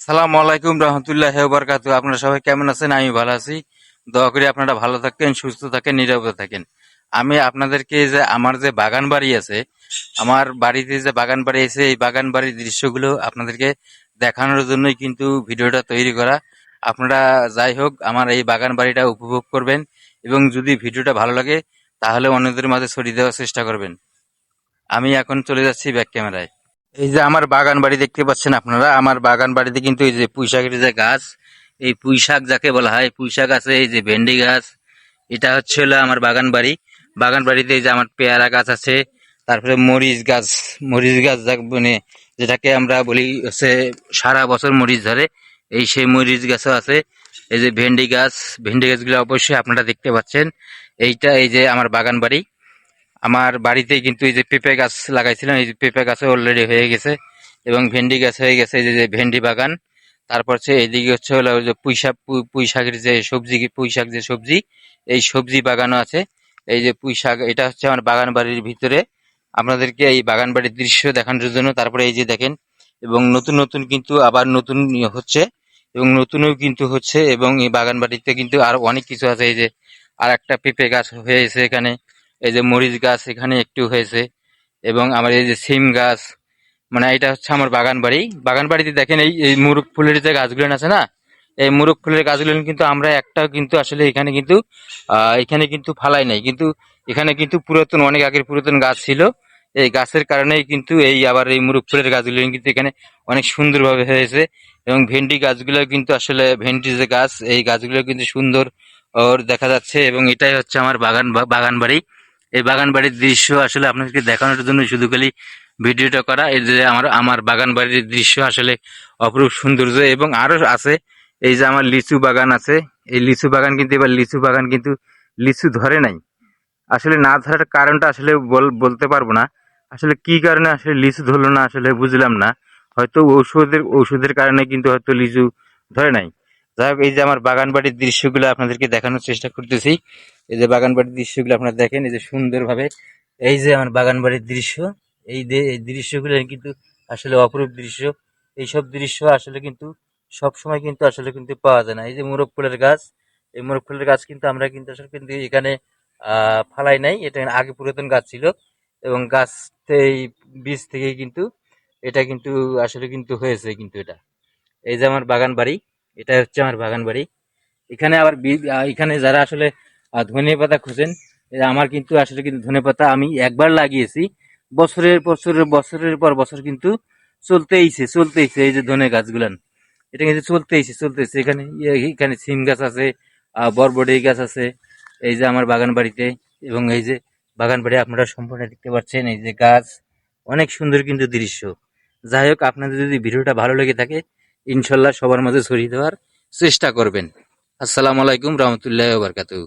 সালামু আলাইকুম রহমতুল্লাহি ওয়া বারাকাতুহু। আপনারা সবাই কেমন আছেন? আমি ভালো আছি। দোয়া করি আপনারা ভালো থাকেন, সুস্থ থাকেন, নিরাপদে থাকেন। আমি আপনাদেরকে যে আমার যে বাগান বাড়ি আছে, আমার বাড়িতে যে বাগান বাড়ি আছে, এই বাগান বাড়ির দৃশ্যগুলো আপনাদেরকে দেখানোর জন্যই কিন্তু ভিডিওটা তৈরি করা। আপনারা যাই হোক আমার এই বাগান বাড়িটা উপভোগ করবেন এবং যদি ভিডিওটা ভালো লাগে তাহলে অন্যদের মাঝে ছড়িয়ে দেওয়ার চেষ্টা করবেন। আমি এখন চলে যাচ্ছি ব্যাক ক্যামেরায়। এই যে আমার বাগান বাড়ি দেখতে পাচ্ছেন আপনারা, আমার বাগান বাড়িতে কিন্তু এই যে পুঁই শাকের যে গাছ, এই পুঁই শাক যাকে বলা হয়, পুঁই শাক আছে, এই যে ভেন্ডি গাছ, এটা হচ্ছে হলো আমার বাগান বাড়ি। বাগান বাড়িতে এই যে আমার পেয়ারা গাছ আছে, তারপরে মরিচ গাছ মানে যেটাকে আমরা বলি হচ্ছে সারা বছর মরিচ ধরে, এই সেই মরিচ গাছও আছে। এই যে ভেন্ডি গাছগুলো অবশ্যই আপনারা দেখতে পাচ্ছেন। এই যে আমার বাগান বাড়ি। আমার বাড়িতেই কিন্তু এই যে পেঁপে গাছ লাগাইছিলাম, এই যে পেঁপে গাছে অলরেডি হয়ে গেছে এবং ভেন্ডি গাছ হয়ে গেছে, এই যে ভেন্ডি বাগান। তারপর হচ্ছে এইদিকে হচ্ছে হলো ওই যে পুঁই শাকের যে সবজি, পুঁই শাক যে সবজি, এই সবজি বাগানও আছে। এই যে পুঁই শাক, এটা হচ্ছে আমার বাগান বাড়ির ভিতরে। আপনাদেরকে এই বাগান বাড়ির দৃশ্য দেখানোর জন্য তারপরে এই যে দেখেন, এবং নতুন নতুন কিন্তু আবার নতুন হচ্ছে এবং নতুনও কিন্তু হচ্ছে, এবং এই বাগান বাড়িতে কিন্তু আরো অনেক কিছু আছে। এই যে আর একটা পেঁপে গাছ হয়েছে এখানে, এই যে মরিচ গাছ এখানে একটু হয়েছে, এবং আমার এই যে সিম গাছ। মানে এটা হচ্ছে আমার বাগান বাড়ি। বাগান বাড়িতে দেখেন এই এই মুরগ ফুলের যে গাছগুলো আছে না, এই মুরগ ফুলের গাছগুলো কিন্তু আমরা একটাও কিন্তু আসলে এখানে কিন্তু এখানে কিন্তু ফালাই নাই, কিন্তু এখানে কিন্তু পুরাতন, অনেক আগের পুরাতন গাছ ছিল। এই গাছের কারণেই কিন্তু এই আবার এই মুরগ ফুলের গাছগুলো কিন্তু এখানে অনেক সুন্দরভাবে হয়েছে। এবং ভেন্ডি গাছগুলো কিন্তু আসলে ভেন্ডি যে গাছ, এই গাছগুলো কিন্তু সুন্দর ওর দেখা যাচ্ছে, এবং এটাই হচ্ছে আমার বাগান বাড়ি। এই বাগান বাড়ির দৃশ্য আসলে আপনাদেরকে দেখানোর জন্য শুধু খালি ভিডিওটা করা। এই যে আমার আমার বাগান বাড়ির দৃশ্য আসলে অপরূপ সৌন্দর্য, এবং আরো আছে। এই যে আমার লিচু বাগান আছে, এই লিচু বাগান কিন্তু এবার লিচু বাগান কিন্তু লিচু ধরে নাই। আসলে না ধরার কারণটা আসলে বলতে পারবো না। আসলে কি কারণে আসলে লিচু ধরলো না আসলে বুঝলাম না। হয়তো ঔষধের কারণে কিন্তু হয়তো লিচু ধরে নাই। যাই হোক, এই যে আমার বাগান বাড়ির দৃশ্যগুলো আপনাদেরকে দেখানোর চেষ্টা করতেছি। এই যে বাগান বাড়ির দৃশ্যগুলো আপনারা দেখেন, এই যে সুন্দরভাবে। এই যে আমার বাগান বাড়ির দৃশ্য, এই দৃশ্যগুলো কিন্তু আসলে অপরূপ দৃশ্য। এইসব দৃশ্য আসলে কিন্তু সব সময় কিন্তু আসলে কিন্তু পাওয়া যায় না। এই যে মোরগ ফুলের গাছ, এই মোরগ ফুলের গাছ কিন্তু আমরা কিন্তু আসলে কিন্তু এখানে ফালাই নাই, এটা আগে পুরাতন গাছ ছিল, এবং গাছ এই বীজ থেকেই কিন্তু এটা কিন্তু আসলে কিন্তু হয়েছে কিন্তু এটা। এই যে আমার বাগান বাড়ি, এটা হচ্ছে আমার বাগান বাড়ি। এখানে আবার এখানে যারা আসলে ধনিয়া পাতা খুঁজেন, আমার কিন্তু আসলে কিন্তু ধনিয়া পাতা আমি একবার লাগিয়েছি, বছরের পর বছর কিন্তু চলতেইছে। এই যে ধনে গাছগুলান, এটা কিন্তু চলতেইছে। এখানে এখানে সিম গাছ আছে, বরবটি গাছ আছে এই যে আমার বাগান বাড়িতে। এবং এই যে বাগান বাড়ি আপনারা সম্পূর্ণ দেখতে পাচ্ছেন, এই যে গাছ, অনেক সুন্দর কিন্তু দৃশ্য। যাই হোক, আপনাদের যদি ভিডিওটা ভালো লেগে থাকে ইনশাল্লাহ সবার মাঝে ছড়িয়ে দেওয়ার চেষ্টা করবেন। আসসালামু আলাইকুম রহমতুল্লাহ বারকাতু।